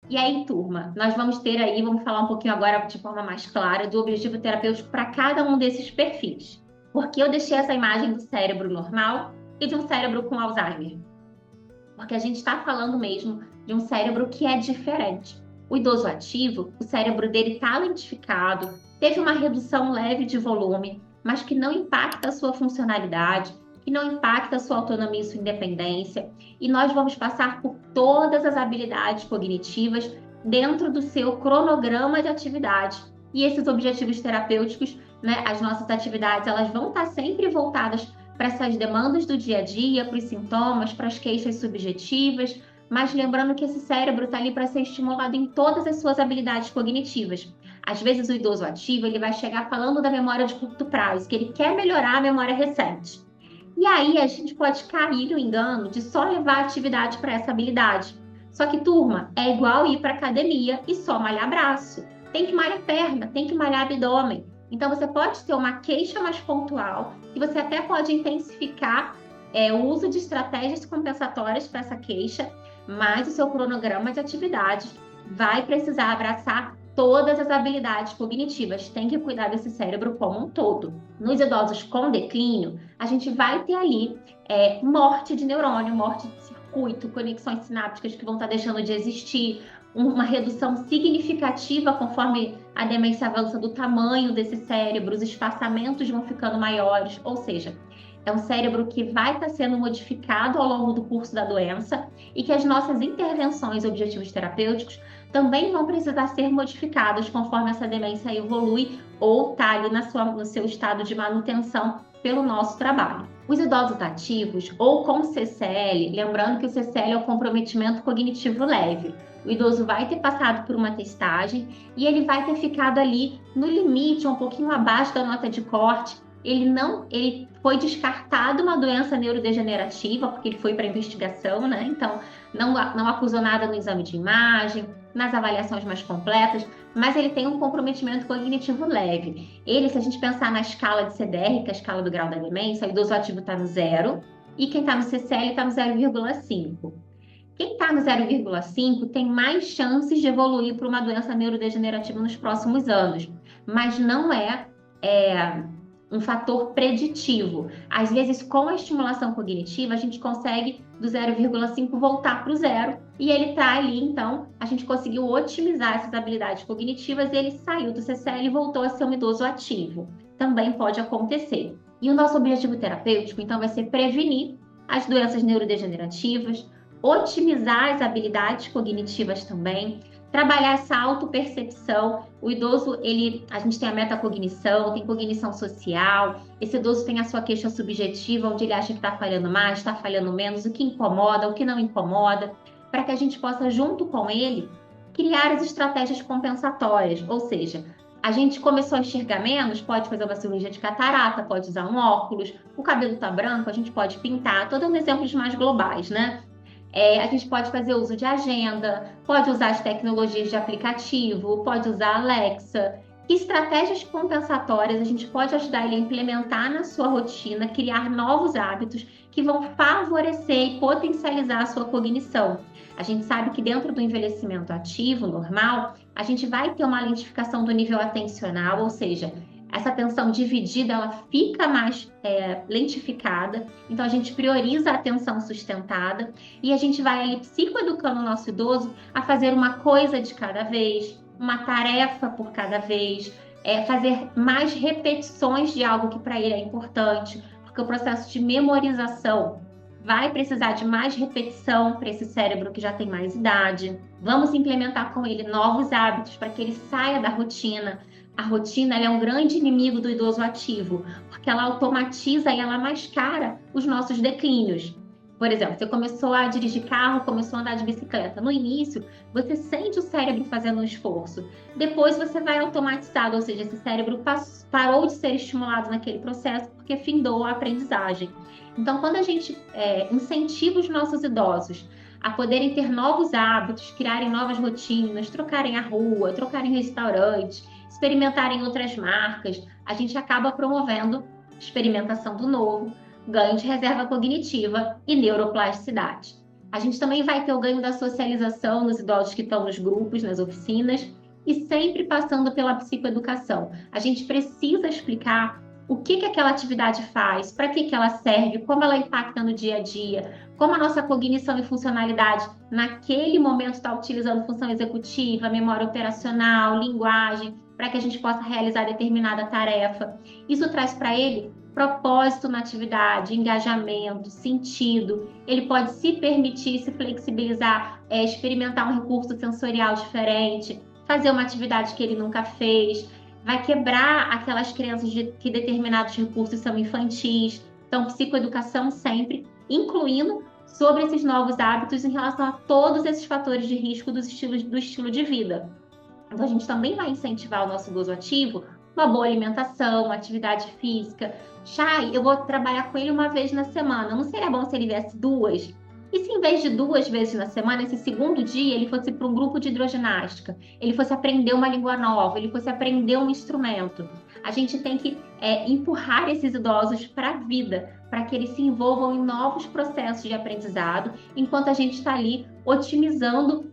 E aí, turma, nós vamos ter aí, vamos falar um pouquinho agora de forma mais clara do objetivo terapêutico para cada um desses perfis. Porque eu deixei essa imagem do cérebro normal e de um cérebro com Alzheimer. Porque a gente está falando mesmo de um cérebro que é diferente. O idoso ativo, o cérebro dele está lentificado, teve uma redução leve de volume, mas que não impacta a sua funcionalidade, que não impacta a sua autonomia e sua independência. E nós vamos passar por todas as habilidades cognitivas dentro do seu cronograma de atividade. E esses objetivos terapêuticos, né, as nossas atividades, elas vão estar sempre voltadas para essas demandas do dia a dia, para os sintomas, para as queixas subjetivas, mas lembrando que esse cérebro está ali para ser estimulado em todas as suas habilidades cognitivas. Às vezes o idoso ativo ele vai chegar falando da memória de curto prazo, que ele quer melhorar a memória recente. E aí a gente pode cair no engano de só levar atividade para essa habilidade. Só que, turma, é igual ir para academia e só malhar braço. Tem que malhar perna, tem que malhar abdômen. Então, você pode ter uma queixa mais pontual, que você até pode intensificar o uso de estratégias compensatórias para essa queixa, mas o seu cronograma de atividades vai precisar abraçar todas as habilidades cognitivas. Tem que cuidar desse cérebro como um todo. Nos idosos com declínio, a gente vai ter ali morte de neurônio, morte de circuito, conexões sinápticas que vão estar deixando de existir, uma redução significativa conforme a demência avança do tamanho desse cérebro, os espaçamentos vão ficando maiores, ou seja, é um cérebro que vai estar sendo modificado ao longo do curso da doença e que as nossas intervenções e objetivos terapêuticos também vão precisar ser modificados conforme essa demência evolui ou está ali no seu estado de manutenção pelo nosso trabalho. Os idosos ativos ou com CCL, lembrando que o CCL é o comprometimento cognitivo leve. O idoso vai ter passado por uma testagem e ele vai ter ficado ali no limite, um pouquinho abaixo da nota de corte. Ele foi descartado uma doença neurodegenerativa, porque ele foi para investigação, né? Então, não acusou nada no exame de imagem, nas avaliações mais completas, mas ele tem um comprometimento cognitivo leve. Ele, se a gente pensar na escala de CDR, que é a escala do grau da demência, o idoso ativo está no 0 e quem está no CCL está no 0,5. Quem está no 0,5 tem mais chances de evoluir para uma doença neurodegenerativa nos próximos anos, mas não é um fator preditivo. Às vezes, com a estimulação cognitiva, a gente consegue do 0,5 voltar para o 0 e ele está ali, então, a gente conseguiu otimizar essas habilidades cognitivas e ele saiu do CCL e voltou a ser um idoso ativo. Também pode acontecer. E o nosso objetivo terapêutico, então, vai ser prevenir as doenças neurodegenerativas, otimizar as habilidades cognitivas também, trabalhar essa autopercepção. O idoso, a gente tem a metacognição, tem cognição social. Esse idoso tem a sua queixa subjetiva, onde ele acha que está falhando mais, está falhando menos, o que incomoda, o que não incomoda, para que a gente possa, junto com ele, criar as estratégias compensatórias. Ou seja, a gente começou a enxergar menos, pode fazer uma cirurgia de catarata, pode usar um óculos, o cabelo está branco, a gente pode pintar. Estou dando exemplos mais globais, né? A gente pode fazer uso de agenda, pode usar as tecnologias de aplicativo, pode usar Alexa. Que estratégias compensatórias a gente pode ajudar ele a implementar na sua rotina, criar novos hábitos que vão favorecer e potencializar a sua cognição. A gente sabe que dentro do envelhecimento ativo, normal, a gente vai ter uma lentificação do nível atencional, ou seja, essa atenção dividida, ela fica mais lentificada, então a gente prioriza a atenção sustentada e a gente vai ali psicoeducando o nosso idoso a fazer uma coisa de cada vez, uma tarefa por cada vez, fazer mais repetições de algo que para ele é importante, porque o processo de memorização vai precisar de mais repetição para esse cérebro que já tem mais idade. Vamos implementar com ele novos hábitos para que ele saia da rotina. A rotina ela é um grande inimigo do idoso ativo, porque ela automatiza e ela mascara os nossos declínios. Por exemplo, você começou a dirigir carro, começou a andar de bicicleta. No início, você sente o cérebro fazendo um esforço. Depois você vai automatizado, ou seja, esse cérebro parou de ser estimulado naquele processo porque findou a aprendizagem. Então, quando a gente incentiva os nossos idosos a poderem ter novos hábitos, criarem novas rotinas, trocarem a rua, trocarem restaurante, experimentarem outras marcas, a gente acaba promovendo experimentação do novo, ganho de reserva cognitiva e neuroplasticidade. A gente também vai ter o ganho da socialização nos idosos que estão nos grupos, nas oficinas, e sempre passando pela psicoeducação. A gente precisa explicar o que aquela atividade faz, para que ela serve, como ela impacta no dia a dia, como a nossa cognição e funcionalidade naquele momento está utilizando função executiva, memória operacional, linguagem, para que a gente possa realizar determinada tarefa. Isso traz para ele propósito na atividade, engajamento, sentido. Ele pode se permitir, se flexibilizar, experimentar um recurso sensorial diferente, fazer uma atividade que ele nunca fez, vai quebrar aquelas crenças de que determinados recursos são infantis. Então, psicoeducação sempre, incluindo sobre esses novos hábitos em relação a todos esses fatores de risco do estilo de vida. Então, a gente também vai incentivar o nosso idoso ativo, uma boa alimentação, uma atividade física. Chay, eu vou trabalhar com ele uma vez na semana. Não seria bom se ele viesse 2? E se em vez de 2 vezes na semana, esse segundo dia, ele fosse para um grupo de hidroginástica, ele fosse aprender uma língua nova, ele fosse aprender um instrumento? A gente tem que empurrar esses idosos para a vida, para que eles se envolvam em novos processos de aprendizado, enquanto a gente está ali otimizando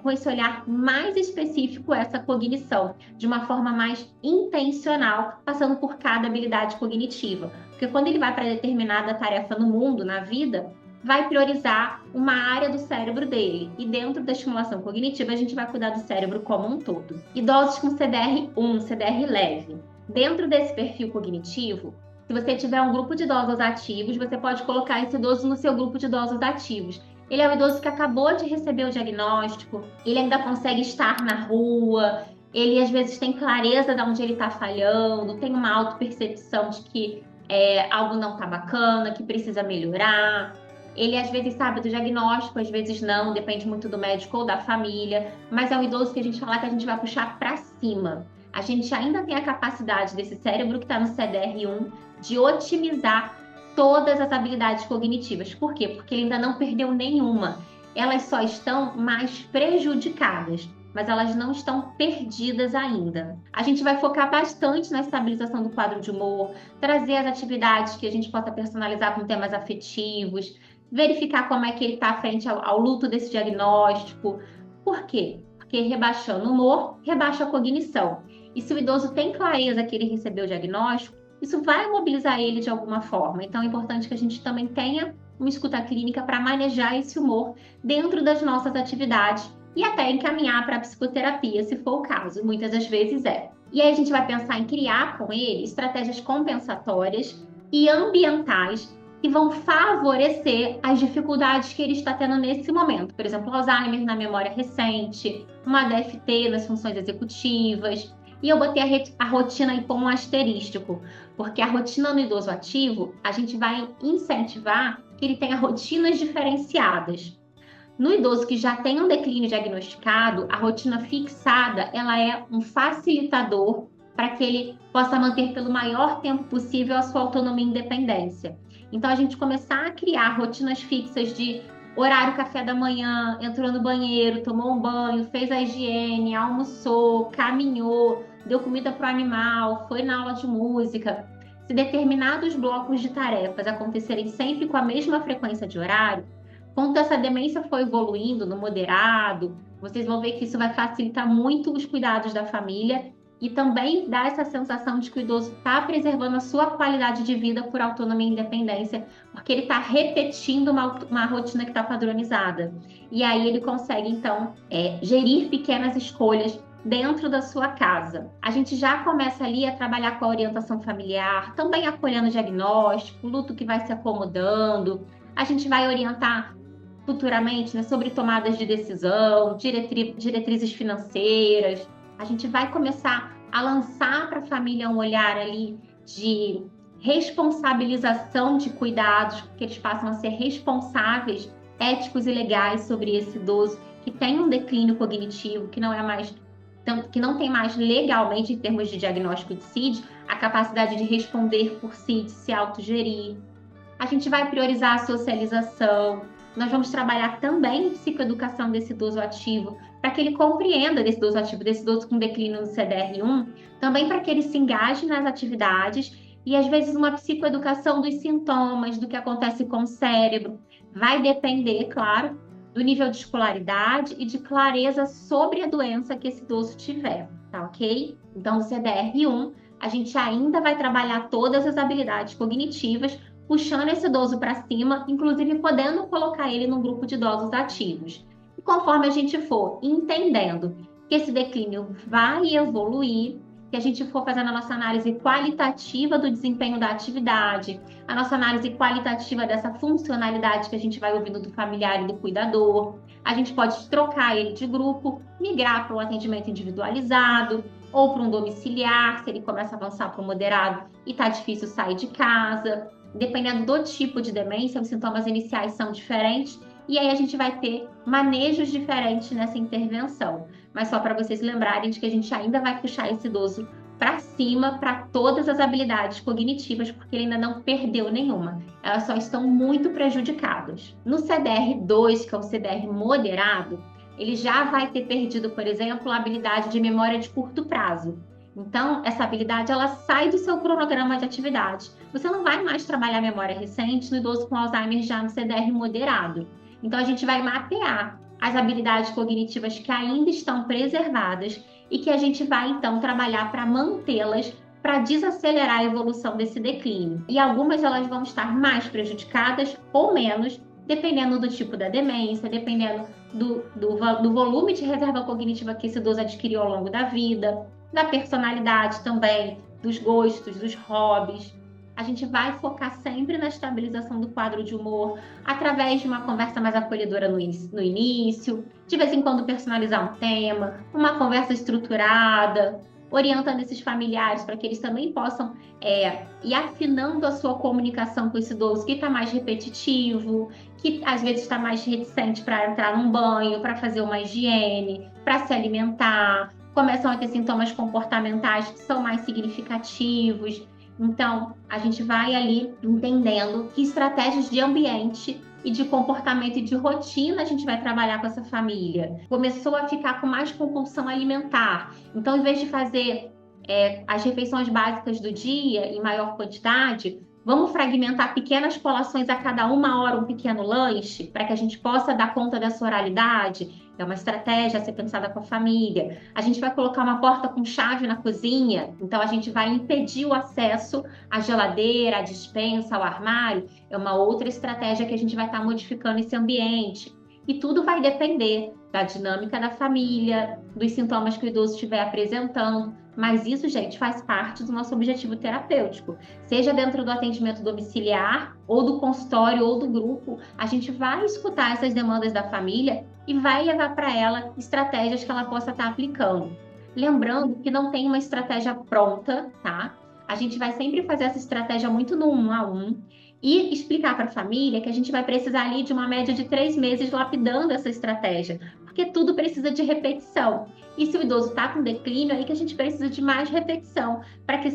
com esse olhar mais específico essa cognição, de uma forma mais intencional, passando por cada habilidade cognitiva. Porque quando ele vai para determinada tarefa no mundo, na vida, vai priorizar uma área do cérebro dele. E dentro da estimulação cognitiva, a gente vai cuidar do cérebro como um todo. Idosos com CDR1, CDR leve. Dentro desse perfil cognitivo, se você tiver um grupo de idosos ativos, você pode colocar esse idoso no seu grupo de idosos ativos. Ele é o idoso que acabou de receber o diagnóstico, ele ainda consegue estar na rua, ele às vezes tem clareza de onde ele está falhando, tem uma autopercepção de que algo não está bacana, que precisa melhorar. Ele às vezes sabe do diagnóstico, às vezes não, depende muito do médico ou da família, mas é um idoso que a gente fala que a gente vai puxar para cima. A gente ainda tem a capacidade desse cérebro que está no CDR1 de otimizar todas as habilidades cognitivas. Por quê? Porque ele ainda não perdeu nenhuma. Elas só estão mais prejudicadas, mas elas não estão perdidas ainda. A gente vai focar bastante na estabilização do quadro de humor, trazer as atividades que a gente possa personalizar com temas afetivos, verificar como é que ele está frente ao luto desse diagnóstico. Por quê? Porque rebaixando o humor, rebaixa a cognição. E se o idoso tem clareza que ele recebeu o diagnóstico, isso vai mobilizar ele de alguma forma. Então, é importante que a gente também tenha uma escuta clínica para manejar esse humor dentro das nossas atividades e até encaminhar para a psicoterapia, se for o caso. Muitas das vezes é. E aí a gente vai pensar em criar com ele estratégias compensatórias e ambientais que vão favorecer as dificuldades que ele está tendo nesse momento. Por exemplo, Alzheimer na memória recente, uma DFT nas funções executivas. E eu botei a rotina aí como um asterístico, porque a rotina no idoso ativo, a gente vai incentivar que ele tenha rotinas diferenciadas. No idoso que já tem um declínio diagnosticado, a rotina fixada, ela é um facilitador para que ele possa manter pelo maior tempo possível a sua autonomia e independência. Então, a gente começar a criar rotinas fixas de horário café da manhã, entrou no banheiro, tomou um banho, fez a higiene, almoçou, caminhou, deu comida para o animal, foi na aula de música. Se determinados blocos de tarefas acontecerem sempre com a mesma frequência de horário, quando essa demência for evoluindo no moderado, vocês vão ver que isso vai facilitar muito os cuidados da família e também dá essa sensação de que o idoso está preservando a sua qualidade de vida por autonomia e independência, porque ele está repetindo uma rotina que está padronizada. E aí ele consegue, então, gerir pequenas escolhas dentro da sua casa. A gente já começa ali a trabalhar com a orientação familiar, também acolhendo o diagnóstico, o luto que vai se acomodando. A gente vai orientar futuramente, né, sobre tomadas de decisão, diretrizes financeiras. A gente vai começar a lançar para a família um olhar ali de responsabilização de cuidados, que eles passam a ser responsáveis, éticos e legais sobre esse idoso que tem um declínio cognitivo, que não tem mais legalmente, em termos de diagnóstico de CID, a capacidade de responder por si, de se autogerir. A gente vai priorizar a socialização. Nós vamos trabalhar também psicoeducação desse idoso ativo, para que ele compreenda desse idoso ativo, desse idoso com declínio no CDR1, também para que ele se engaje nas atividades e, às vezes, uma psicoeducação dos sintomas, do que acontece com o cérebro, Vai depender, claro, do nível de escolaridade e de clareza sobre a doença que esse idoso tiver, tá ok? Então, no CDR1, a gente ainda vai trabalhar todas as habilidades cognitivas, puxando esse idoso para cima, inclusive podendo colocar ele num grupo de idosos ativos. E conforme a gente for entendendo que esse declínio vai evoluir, que a gente for fazendo a nossa análise qualitativa do desempenho da atividade, a nossa análise qualitativa dessa funcionalidade que a gente vai ouvindo do familiar e do cuidador, a gente pode trocar ele de grupo, migrar para um atendimento individualizado ou para um domiciliar, se ele começa a avançar para o moderado e está difícil sair de casa. Dependendo do tipo de demência, os sintomas iniciais são diferentes e aí a gente vai ter manejos diferentes nessa intervenção. Mas só para vocês lembrarem de que a gente ainda vai puxar esse idoso para cima para todas as habilidades cognitivas, porque ele ainda não perdeu nenhuma. Elas só estão muito prejudicadas. No CDR2, que é o CDR moderado, ele já vai ter perdido, por exemplo, a habilidade de memória de curto prazo. Então, essa habilidade ela sai do seu cronograma de atividade. Você não vai mais trabalhar memória recente no idoso com Alzheimer já no CDR moderado. Então, a gente vai mapear as habilidades cognitivas que ainda estão preservadas e que a gente vai, então, trabalhar para mantê-las, para desacelerar a evolução desse declínio. E algumas elas vão estar mais prejudicadas ou menos, dependendo do tipo da demência, dependendo do volume de reserva cognitiva que esse idoso adquiriu ao longo da vida, da personalidade também, dos gostos, dos hobbies. A gente vai focar sempre na estabilização do quadro de humor, através de uma conversa mais acolhedora no início, de vez em quando personalizar um tema, uma conversa estruturada, orientando esses familiares para que eles também possam ir afinando a sua comunicação com esse idoso que está mais repetitivo, que às vezes está mais reticente para entrar num banho, para fazer uma higiene, para se alimentar, começam a ter sintomas comportamentais que são mais significativos. Então, a gente vai ali entendendo que estratégias de ambiente e de comportamento e de rotina a gente vai trabalhar com essa família. Começou a ficar com mais compulsão alimentar. Então, em vez de fazer as refeições básicas do dia em maior quantidade, vamos fragmentar pequenas colações a cada 1 hora, um pequeno lanche, para que a gente possa dar conta dessa oralidade. É uma estratégia a ser pensada com a família. A gente vai colocar uma porta com chave na cozinha, então a gente vai impedir o acesso à geladeira, à despensa, ao armário. É uma outra estratégia que a gente vai estar modificando esse ambiente. E tudo vai depender da dinâmica da família, dos sintomas que o idoso estiver apresentando. Mas isso, gente, faz parte do nosso objetivo terapêutico. Seja dentro do atendimento domiciliar, ou do consultório, ou do grupo, a gente vai escutar essas demandas da família e vai levar para ela estratégias que ela possa estar aplicando. Lembrando que não tem uma estratégia pronta, tá? A gente vai sempre fazer essa estratégia muito no 1 a 1 e explicar para a família que a gente vai precisar ali de uma média de 3 meses lapidando essa estratégia, porque tudo precisa de repetição. E se o idoso está com declínio, aí que a gente precisa de mais repetição para que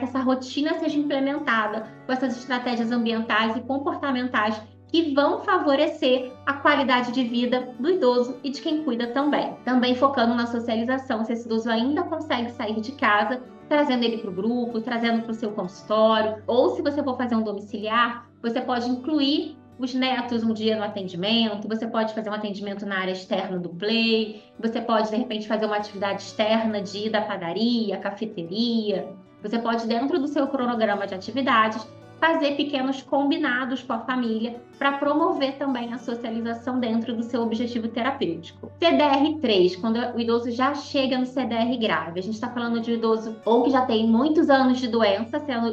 essa rotina seja implementada com essas estratégias ambientais e comportamentais que vão favorecer a qualidade de vida do idoso e de quem cuida também. Também focando na socialização, se esse idoso ainda consegue sair de casa, trazendo ele para o grupo, trazendo para o seu consultório, ou se você for fazer um domiciliar, você pode incluir os netos um dia no atendimento, você pode fazer um atendimento na área externa do play, você pode, de repente, fazer uma atividade externa de ir da padaria, cafeteria, você pode, dentro do seu cronograma de atividades, fazer pequenos combinados com a família para promover também a socialização dentro do seu objetivo terapêutico. CDR3, quando o idoso já chega no CDR grave, a gente está falando de um idoso ou que já tem muitos anos de doença sendo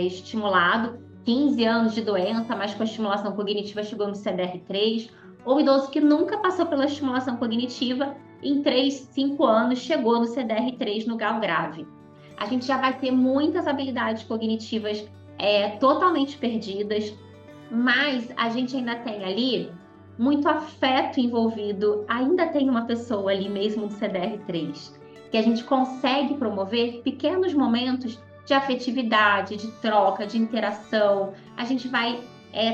estimulado, 15 anos de doença, mas com a estimulação cognitiva chegou no CDR3, ou idoso que nunca passou pela estimulação cognitiva, em 3, 5 anos chegou no CDR3 no grau grave. A gente já vai ter muitas habilidades cognitivas totalmente perdidas, mas a gente ainda tem ali muito afeto envolvido, ainda tem uma pessoa ali mesmo no CDR3, que a gente consegue promover pequenos momentos de afetividade, de troca, de interação. A gente vai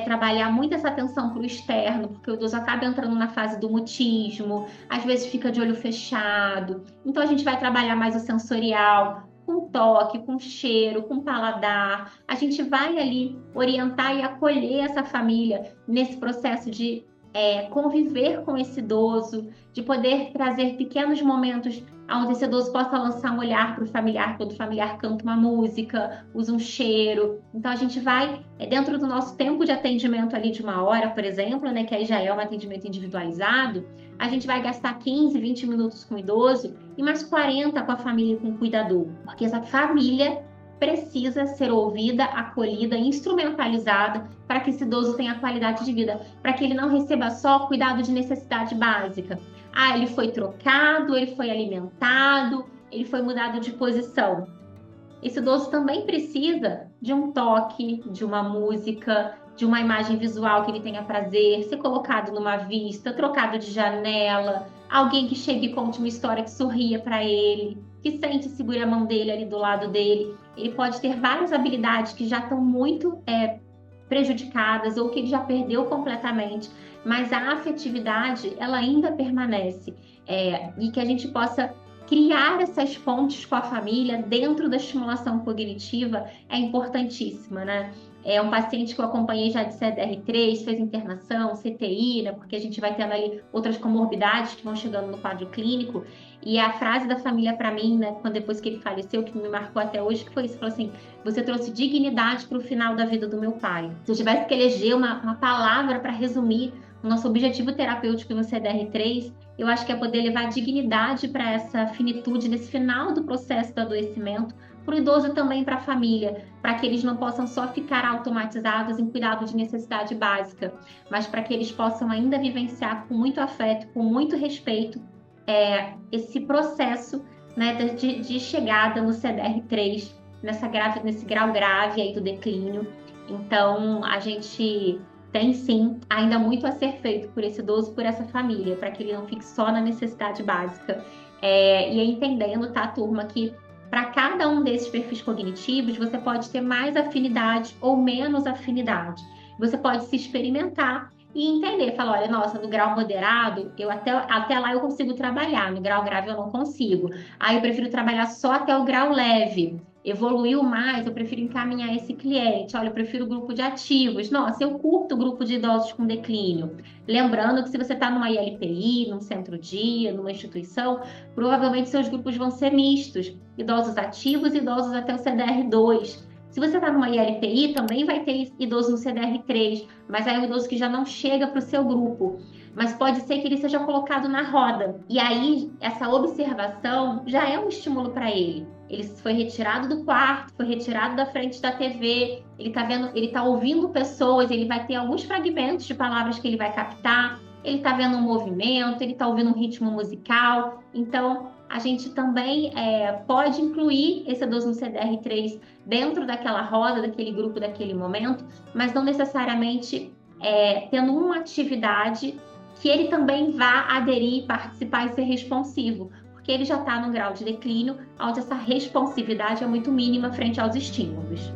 trabalhar muito essa atenção para o externo, porque o idoso acaba entrando na fase do mutismo, às vezes fica de olho fechado. Então, a gente vai trabalhar mais o sensorial, com toque, com cheiro, com paladar. A gente vai ali orientar e acolher essa família nesse processo de conviver com esse idoso, de poder trazer pequenos momentos onde esse idoso possa lançar um olhar para o familiar, quando o familiar canta uma música, usa um cheiro. Então, a gente vai, dentro do nosso tempo de atendimento ali de 1 hora, por exemplo, né, que aí já é um atendimento individualizado, a gente vai gastar 15, 20 minutos com o idoso e mais 40 com a família e com o cuidador, porque essa família precisa ser ouvida, acolhida, instrumentalizada para que esse idoso tenha qualidade de vida, para que ele não receba só cuidado de necessidade básica. Ah, ele foi trocado, ele foi alimentado, ele foi mudado de posição. Esse idoso também precisa de um toque, de uma música, de uma imagem visual que ele tenha prazer, ser colocado numa vista, trocado de janela, alguém que chegue e conte uma história que sorria para ele, que sente e segure a mão dele ali do lado dele. Ele pode ter várias habilidades que já estão muito prejudicadas ou que ele já perdeu completamente, mas a afetividade ela ainda permanece, e que a gente possa criar essas pontes com a família dentro da estimulação cognitiva é importantíssima, né? É um paciente que eu acompanhei já de CDR3, fez internação, CTI, né? Porque a gente vai tendo ali outras comorbidades que vão chegando no quadro clínico. E a frase da família para mim, né, quando depois que ele faleceu, que me marcou até hoje, que foi isso, falou assim: você trouxe dignidade para o final da vida do meu pai. Se eu tivesse que eleger uma palavra para resumir o nosso objetivo terapêutico no CDR3, eu acho que é poder levar dignidade para essa finitude nesse final do processo do adoecimento, para o idoso também para a família, para que eles não possam só ficar automatizados em cuidado de necessidade básica, mas para que eles possam ainda vivenciar com muito afeto, com muito respeito, esse processo, né, de chegada no CDR3, nesse grau grave aí do declínio. Então, a gente tem sim ainda muito a ser feito por esse idoso, por essa família, para que ele não fique só na necessidade básica. E entendendo, tá, turma, que para cada um desses perfis cognitivos, você pode ter mais afinidade ou menos afinidade. Você pode se experimentar e entender, falar, olha, nossa, no grau moderado, eu até lá eu consigo trabalhar, no grau grave eu não consigo. Aí eu prefiro trabalhar só até o grau leve. Evoluiu mais, eu prefiro encaminhar esse cliente. Olha, eu prefiro o grupo de ativos. Nossa, eu curto o grupo de idosos com declínio. Lembrando que se você está numa ILPI, num centro-dia, numa instituição, provavelmente seus grupos vão ser mistos. Idosos ativos e idosos até o CDR2. Se você está numa ILPI, também vai ter idoso no CDR3, mas aí é um idoso que já não chega para o seu grupo. Mas pode ser que ele seja colocado na roda. E aí, essa observação já é um estímulo para ele. Ele foi retirado do quarto, foi retirado da frente da TV, ele está vendo, ele está ouvindo pessoas, ele vai ter alguns fragmentos de palavras que ele vai captar, ele está vendo um movimento, ele está ouvindo um ritmo musical. Então, a gente também pode incluir esse idoso no CDR3 dentro daquela roda, daquele grupo, daquele momento, mas não necessariamente tendo uma atividade que ele também vá aderir, participar e ser responsivo, porque ele já está num grau de declínio onde essa responsividade é muito mínima frente aos estímulos.